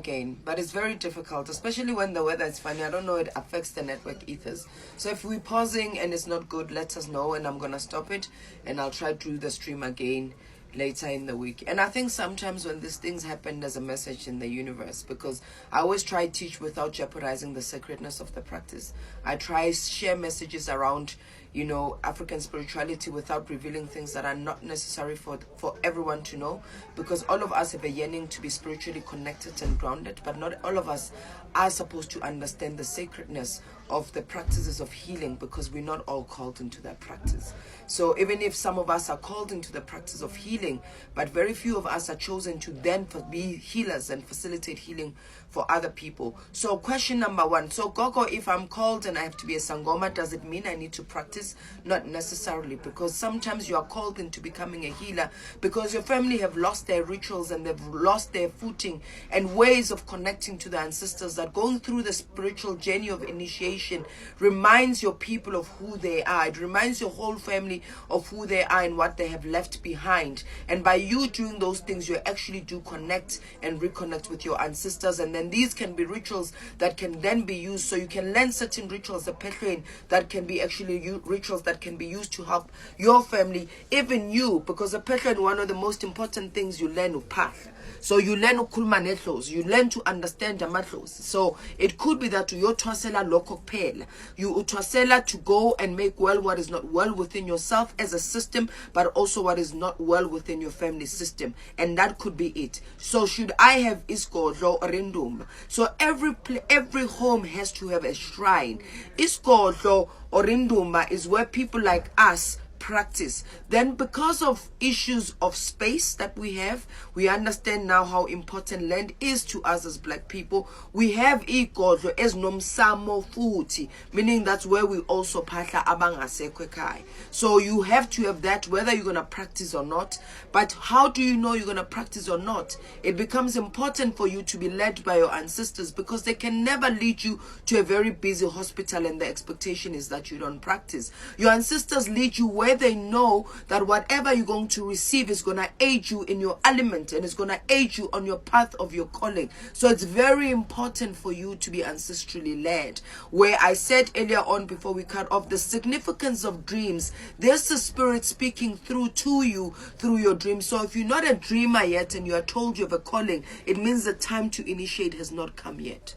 again, but it's very difficult, especially when the weather is funny. I don't know, it affects the network ethers. So if we're pausing and it's not good, let us know, and I'm gonna stop it, and I'll try to do the stream again later in the week. And I think sometimes when these things happen, there's a message in the universe, because I always try to teach without jeopardizing the sacredness of the practice. I try to share messages around, you know, African spirituality without revealing things that are not necessary for everyone to know, because all of us have a yearning to be spiritually connected and grounded, but not all of us are supposed to understand the sacredness of the practices of healing, because we're not all called into that practice. So even if some of us are called into the practice of healing, but very few of us are chosen to then be healers and facilitate healing for other people. So question number one, so Gogo, if I'm called and I have to be a Sangoma, does it mean I need to practice? Not necessarily, because sometimes you are called into becoming a healer because your family have lost their rituals and they've lost their footing and ways of connecting to the ancestors, that going through the spiritual journey of initiation reminds your people of who they are. It reminds your whole family of who they are and what they have left behind. And by you doing those things, you actually do connect and reconnect with your ancestors. And then these can be rituals that can then be used. So you can learn certain rituals, the Petlain, that can be actually rituals that can be used to help your family, even you, because the Petlain, one of the most important things you learn path. So you learn ukulmanetlos, you learn to understand the matlos. So it could be that you twasela loko pel, you utwasela to go and make well what is not well within yourself as a system, but also what is not well within your family system, and that could be it. So should I have iskodlo orindum? So every home has to have a shrine. Iskodlo orindumba is where people like us practice. Then because of issues of space that we have, we understand now how important land is to us as black people. We have igodlo as nomsamo futhi, meaning that's where we also phahla abangasekho ekhaya. So you have to have that whether you're going to practice or not. But how do you know you're going to practice or not? It becomes important for you to be led by your ancestors, because they can never lead you to a very busy hospital and the expectation is that you don't practice. Your ancestors lead you where they know that whatever you're going to receive is going to aid you in your element and is going to aid you on your path of your calling. So it's very important for you to be ancestrally led. Where I said earlier on, before we cut off, the significance of dreams, there's the spirit speaking through to you through your dreams. So if you're not a dreamer yet and you are told you have a calling, it means the time to initiate has not come yet.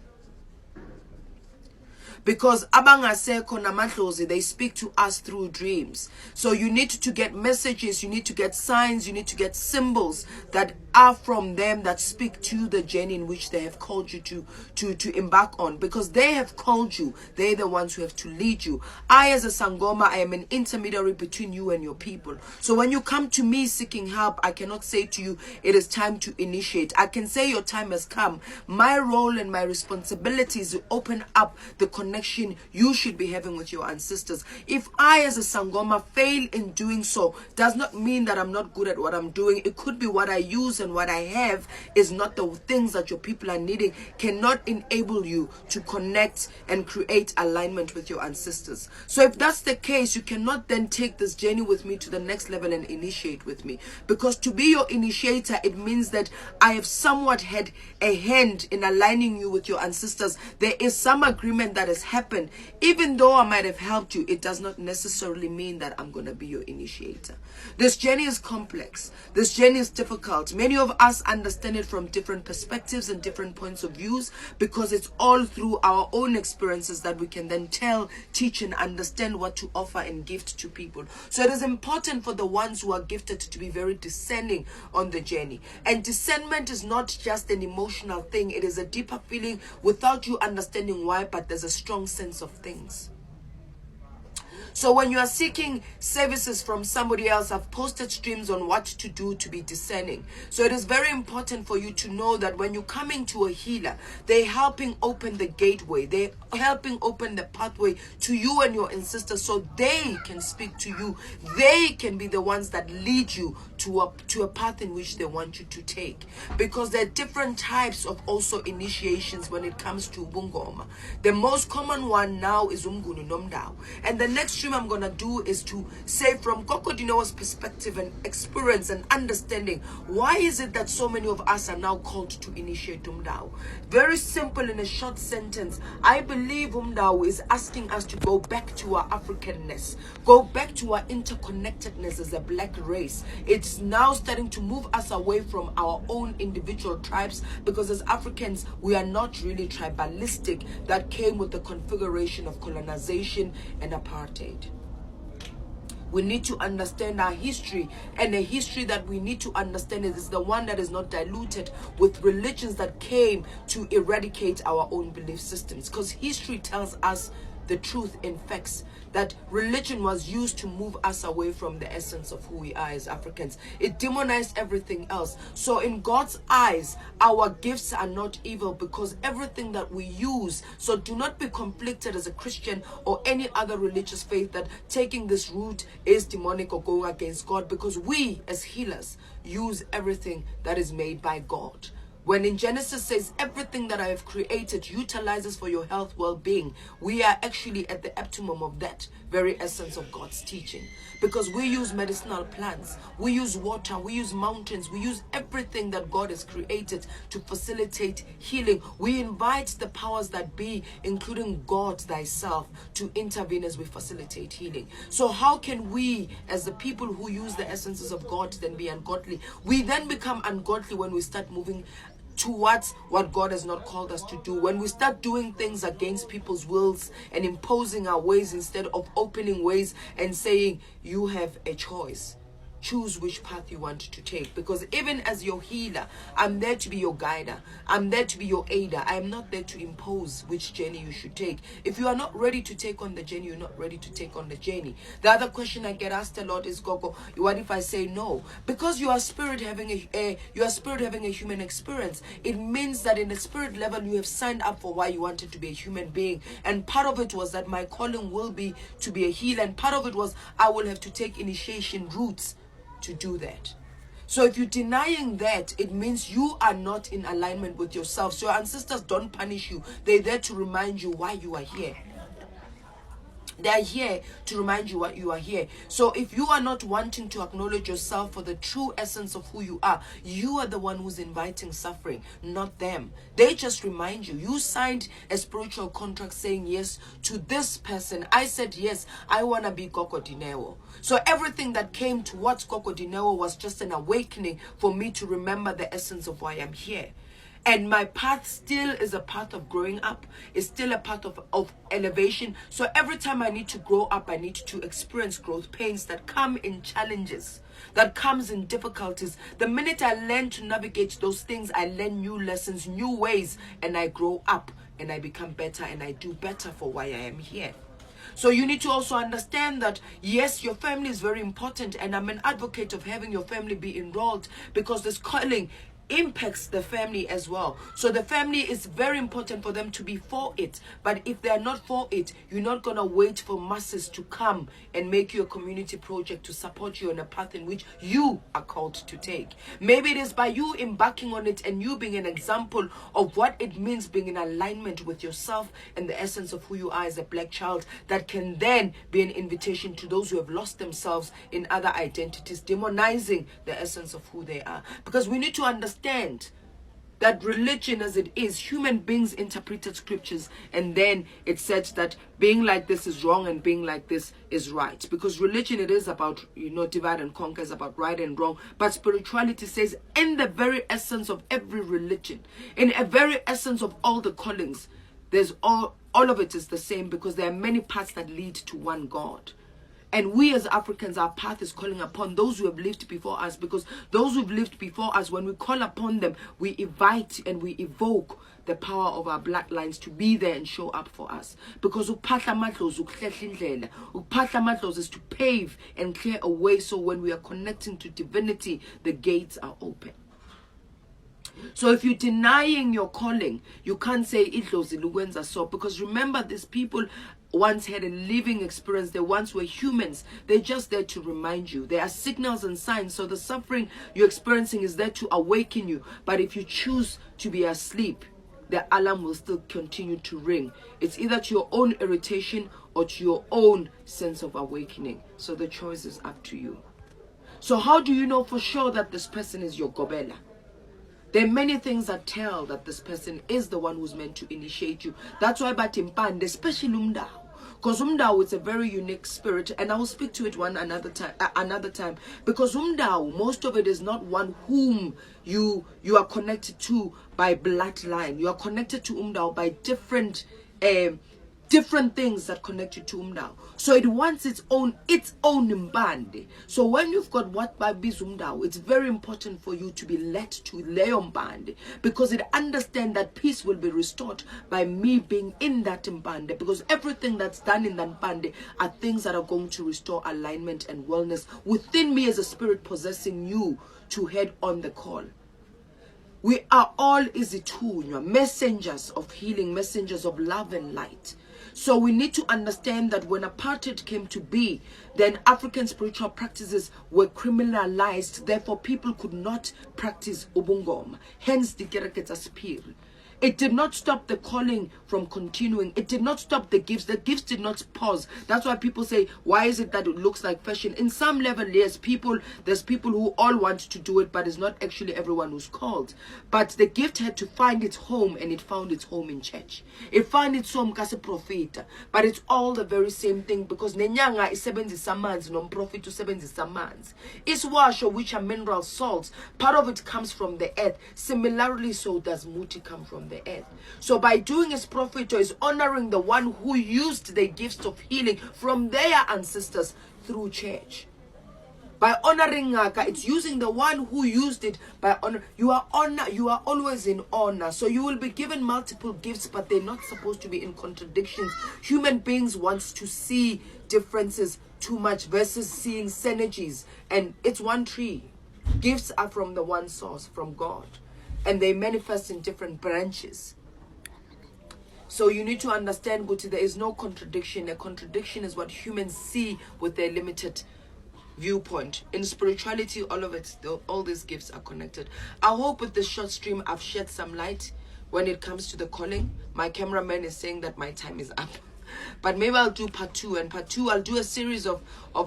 Because abangaseko namadlozi, they speak to us through dreams. So you need to get messages, you need to get signs, you need to get symbols that are from them, that speak to the journey in which they have called you to embark on. Because they have called you, they're the ones who have to lead you. I, as a Sangoma, I am an intermediary between you and your people. So when you come to me seeking help, I cannot say to you, it is time to initiate. I can say your time has come. My role and my responsibility is to open up the connection you should be having with your ancestors. If I, as a Sangoma, fail in doing so, does not mean that I'm not good at what I'm doing. It could be what I use and what I have is not the things that your people are needing, cannot enable you to connect and create alignment with your ancestors. So if that's the case, you cannot then take this journey with me to the next level and initiate with me. Because to be your initiator, it means that I have somewhat had a hand in aligning you with your ancestors. There is some agreement that has happened. Even though I might have helped you, it does not necessarily mean that I'm going to be your initiator. This journey is complex. This journey is difficult. Many of us understand it from different perspectives and different points of views, because it's all through our own experiences that we can then tell, teach, and understand what to offer and gift to people. So it is important for the ones who are gifted to be very discerning on the journey. And discernment is not just an emotional thing. It is a deeper feeling without you understanding why, but there's a strong sense of things. So when you are seeking services from somebody else, I've posted streams on what to do to be discerning. So it is very important for you to know that when you're coming to a healer, they're helping open the gateway. They're helping open the pathway to you and your ancestors, so they can speak to you. They can be the ones that lead you to a path in which they want you to take, because there are different types of also initiations when it comes to Bungoma. The most common one now is Umgunu Nomdao, and the next stream I'm gonna do is to say from Koko Dinewo's perspective and experience and understanding, why is it that so many of us are now called to initiate Umdao? Very simple, in a short sentence, I believe Umdao is asking us to go back to our Africanness, go back to our interconnectedness as a black race. It's now starting to move us away from our own individual tribes, because as Africans we are not really tribalistic. That came with the configuration of colonization and apartheid. We need to understand our history, and the history that we need to understand is the one that is not diluted with religions that came to eradicate our own belief systems, because history tells us the truth in facts, that religion was used to move us away from the essence of who we are as Africans. It demonized everything else. So in God's eyes, our gifts are not evil, because everything that we use, so do not be conflicted as a Christian or any other religious faith that taking this route is demonic or going against God, because we as healers use everything that is made by God. When in Genesis says everything that I have created utilizes for your health, well-being, we are actually at the optimum of that very essence of God's teaching, because we use medicinal plants, we use water, we use mountains, we use everything that God has created to facilitate healing. We invite the powers that be, including God thyself, to intervene as we facilitate healing. So how can we, as the people who use the essences of God, then be ungodly? We then become ungodly when we start moving towards what God has not called us to do, when we start doing things against people's wills and imposing our ways instead of opening ways and saying, you have a choice. Choose which path you want to take, because even as your healer, I'm there to be your guider, I'm there to be your aider. I am not there to impose which journey you should take. If you are not ready to take on the journey, you're not ready to take on the journey. The other question I get asked a lot is, Gogo, what if I say no? Because you are spirit having a human experience. It means that in the spirit level you have signed up for why you wanted to be a human being, and part of it was that my calling will be to be a healer, and part of it was I will have to take initiation routes to do that. So if you're denying that, it means you are not in alignment with yourself. So your ancestors don't punish you. They're there to remind you why you are here. They are here to remind you what you are here. So if you are not wanting to acknowledge yourself for the true essence of who you are the one who's inviting suffering, not them. They just remind you. You signed a spiritual contract saying yes to this person. I said yes, I want to be Koko Dinewo. So everything that came towards Koko Dinewo was just an awakening for me to remember the essence of why I'm here. And my path still is a path of growing up. It's still a path of elevation. So every time I need to grow up, I need to experience growth pains that come in challenges, that comes in difficulties. The minute I learn to navigate those things, I learn new lessons, new ways, and I grow up and I become better and I do better for why I am here. So you need to also understand that, yes, your family is very important, and I'm an advocate of having your family be enrolled, because this calling impacts the family as well. So the family is very important for them to be for it. But if they are not for it, you're not going to wait for masses to come and make you a community project to support you on a path in which you are called to take. Maybe it is by you embarking on it and you being an example of what it means being in alignment with yourself and the essence of who you are as a black child, that can then be an invitation to those who have lost themselves in other identities, demonizing the essence of who they are. Because we need to understand that religion as it is, human beings interpreted scriptures, and then it said that being like this is wrong and being like this is right. Because religion, it is about, divide and conquer, is about right and wrong. But spirituality says in the very essence of every religion, in a very essence of all the callings, there's all of it is the same, because there are many paths that lead to one God. And we as Africans, our path is calling upon those who have lived before us, because those who've lived before us, when we call upon them, we invite and we evoke the power of our black lines to be there and show up for us. Because uphahla amadlozi is to pave and clear a way, so when we are connecting to divinity, the gates are open. So if you're denying your calling, you can't say idlozi lukwenza so, because remember, these people once had a living experience. They once were humans. They're just there to remind you. There are signals and signs. So the suffering you're experiencing is there to awaken you. But if you choose to be asleep, the alarm will still continue to ring. It's either to your own irritation or to your own sense of awakening. So the choice is up to you. So how do you know for sure that this person is your gobela? There are many things that tell that this person is the one who's meant to initiate you. That's why Batimpande, especially Umdao. Because Umdao is a very unique spirit, and I will speak to it another time. Because Umdao, most of it is not one whom you are connected to by bloodline. You are connected to Umdao by different things that connect you to Umdao. So it wants its own mbande. So when you've got what Babi's Umdao, it's very important for you to be led to Leon Mbande, because it understands that peace will be restored by me being in that mbande, because everything that's done in that mbande are things that are going to restore alignment and wellness within me as a spirit possessing you to head on the call. We are all izithunywa, messengers of healing, messengers of love and light. So we need to understand that when apartheid came to be, then African spiritual practices were criminalized. Therefore, people could not practice ubungoma. Hence, the Kereketa spirit. It did not stop the calling from continuing. It did not stop the gifts. The gifts did not pause. That's why people say, why is it that it looks like fashion? In some level, yes, there's people who all want to do it, but it's not actually everyone who's called. But the gift had to find its home, and it found its home in church. It found its home as a prophet. But it's all the very same thing, because nenyanga is 70 samans, non-profit to 70 samans. Iswasho, which are mineral salts, part of it comes from the earth. Similarly, so does muti come from the earth. So by doing his prophet, is honoring the one who used the gifts of healing from their ancestors through church. By honoring Ngaka, it's using the one who used it by honor. You are always in honor. So you will be given multiple gifts, but they're not supposed to be in contradictions. Human beings want to see differences too much versus seeing synergies. And it's one tree. Gifts are from the one source, from God. And they manifest in different branches. So you need to understand, Guti, there is no contradiction. A contradiction is what humans see with their limited viewpoint. In spirituality, all of it, all these gifts are connected. I hope with this short stream I've shed some light when it comes to the calling. My cameraman is saying that my time is up. But maybe I'll do part 2. And part 2, I'll do a series of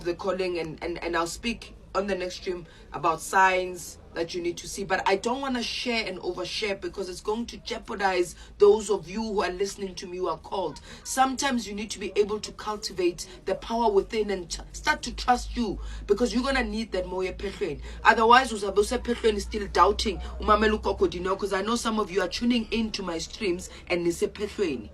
the calling, and I'll speak on the next stream about signs that you need to see. But I don't want to share and overshare, because it's going to jeopardize those of you who are listening to me who are called. Sometimes you need to be able to cultivate the power within and start to trust you, because you're going to need that moya pehlweni. Otherwise, usabose pehlweni is still doubting. Because I know some of you are tuning into my streams and nise pehlweni.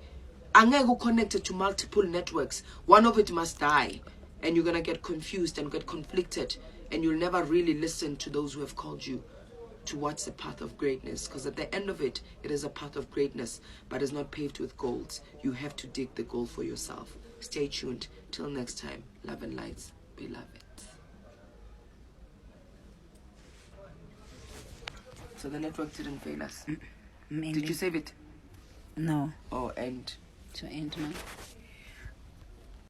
Angeko connected to multiple networks. One of it must die, and you're going to get confused and get conflicted. And you'll never really listen to those who have called you towards the path of greatness. Because at the end of it, it is a path of greatness, but it's not paved with golds. You have to dig the gold for yourself. Stay tuned. Till next time. Love and lights, beloved. So the network didn't fail us. Maybe. Did you save it? No. Oh, end. To end now.